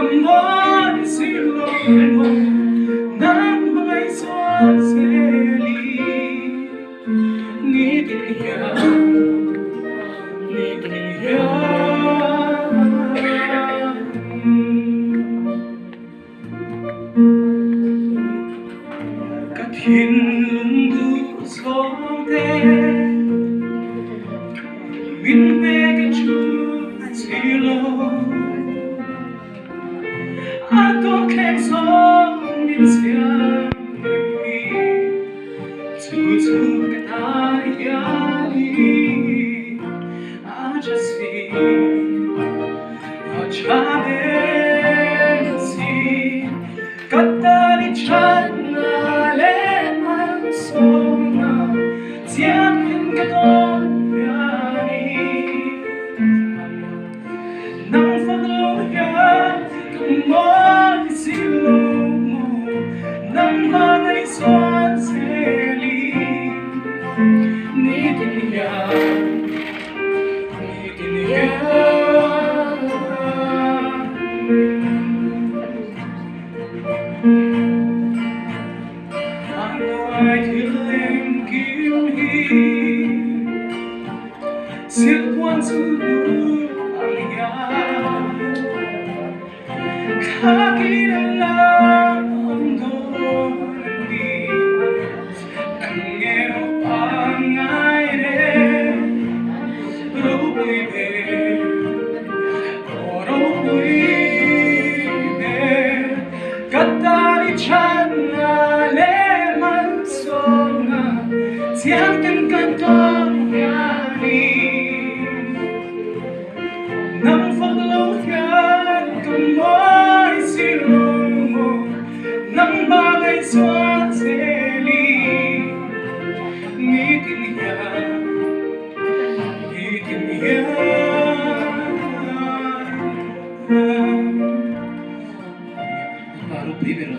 Kamoy silong mo ng mga isoseli ngiti niya Kathin lundu sonte Min peke chu silo Ato ken song min siang mi Tutu katayani Ajasi Ajabensi Katani chana leman sona Tiamin katon yani Nang fagloyan Kamoy silong mo Nang mga iswanseli Nitiliyan Silk one to Kakilalang ang dorani Nangero pangaire Robuibe Robuibe Katari chana leman sona Tiangkan kantong yani Nang fagloyan kamoy silong mo Nang bagay swanseli Ngiti niya Baru bibir